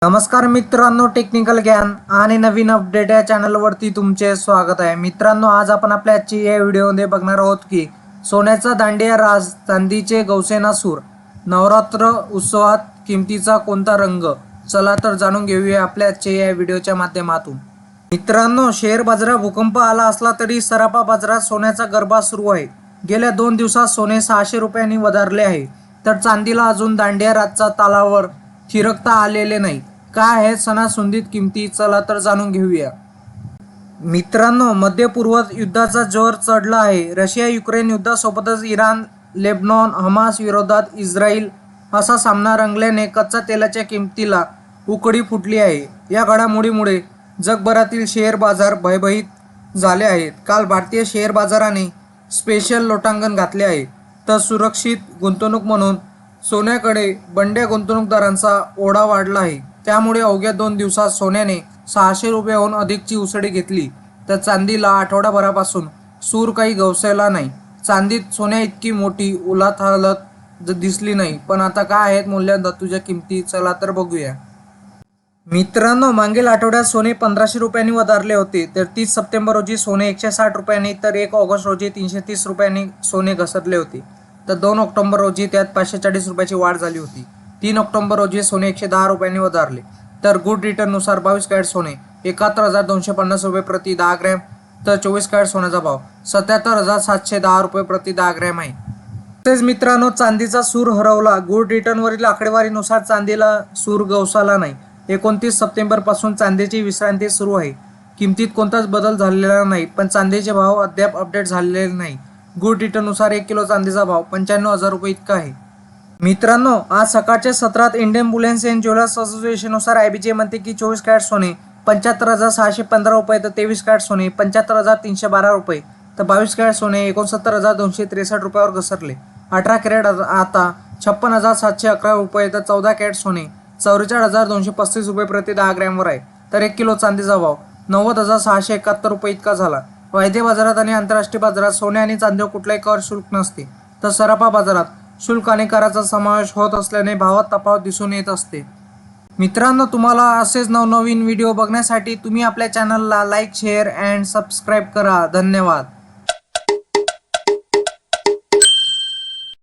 नमस्कार मित्रांनो, टेक्निकल ज्ञान आणि नवीन अपडेट या चॅनलवरती तुमचे स्वागत आहे। मित्रांनो, आज आपण आपल्या आजची या व्हिडिओमध्ये बघणार आहोत की सोन्याचा दांडिया राज, चांदीचे गौसेना सूर, नवरात्र उत्सवात किमतीचा कोणता रंग। चला तर जाणून घेऊया आपल्या आजच्या या व्हिडिओच्या माध्यमातून। मित्रांनो, शेअर बाजारात भूकंप आला असला तरी सराफा बाजारात सोन्याचा गरबा सुरू आहे। गेल्या 2 दिवसात सोने 600 रुपयांनी वधारले आहे, तर चांदीला अजून दांडिया राजचा तालावर थिरकता आलेले नाही। काय आहे सणासुदीत किमती, चला तर जाणून घेऊया। मित्रांनो, मध्य पूर्वात युद्धाचा जोर चढला आहे। रशिया युक्रेन युद्धासोबतच इराण, लेबनॉन, हमास विरोधात इस्रायल असा सामना रंगल्याने कच्च्या तेलाच्या किमतीला उकळी फुटली आहे। या घडामोडीमुळे जगभरातील शेअर बाजार भयभीत झाले आहेत। काल भारतीय शेअर बाजाराने स्पेशल लोटांगण घातले आहे, तर सुरक्षित गुंतवणूक म्हणून सोन्याकडे बंड्या गुंतवणूकदारांचा ओढा वाढला आहे। त्यामुळे अवघ्या 2 दिवसात सोन्याने 600 रुपयांहून अधिकची उसळी घेतली, तर चांदीला आठवडाभरापासून सूर काही गवसला नाही। चांदीत सोन्या इतकी मोठी उलाढालत दिसली नाही। पण आता काय आहेत मूल्य धातूच्या किमती, चला तर बघूया। मित्रांनो, मागील आठवड्यात सोने 1500 रुपयांनी वधारले होते, तर 30 सप्टेंबर रोजी सोने 160 रुपयांनी, तर 1 ऑगस्ट रोजी 330 रुपयांनी सोने घसरले होते। तर 2 ऑक्टोबर रोजी त्यात 540 रुपयाची वाढ झाली होती। 3 ऑक्टोबर रोजी सोने 110 रुपयांनी वधारले, तर गुड रिटर्ननुसार 22 कॅरेट सोने 71,250 रुपये प्रति 10 ग्रॅम, तर 24 कॅरेट सोन्याचा भाव 77,710 रुपये प्रति 10 ग्रॅम आहे। तसेच मित्रांनो, चांदीचा सूर हरवला। गुड रिटर्नवरील आकडेवारीनुसार चांदीला सूर गवसला नाही। 29 सप्टेंबर पासून चांदीची विश्रांती सुरू आहे। किमतीत कोणताच बदल झालेला नाही, पण चांदीचे भाव अद्याप अपडेट झालेले नाही। गुड रिटर्ननुसार 1 किलो चांदीचा भाव 95,000 रुपये इतका आहे। मित्रांनो, आज सकाळच्या सत्रात इंडियन बुलियन अँड ज्वेलर्स असोसिएशननुसार IBJ म्हणते की 24 कॅरेट सोने 75,615 रुपये, तर 23 कॅरेट सोने 75,312 रुपये, तर 22 कॅरेट सोने 69,263 रुपयावर घसरले। 18 कॅरेट आता 56,711 रुपये, तर 14 कॅरेट सोने 44,235 रुपये प्रति 10 ग्रॅमवर आहे, तर 1 किलो चांदीचा भाव 90,671 रुपये इतका झाला। वायदे बाजारात आणि आंतरराष्ट्रीय बाजारात सोने आणि चांदीवर कुठलाही कर शुल्क नसते, तर सराफा बाजारात शुल्क आणि कराचा समावेश होत असल्याने भावात तफावत दिसून येत असते। मित्रांनो, तुम्हाला असेच नवनवीन व्हिडिओ बघण्यासाठी तुम्ही आपल्या चॅनलला लाईक, शेअर अँड सबस्क्राईब करा। धन्यवाद।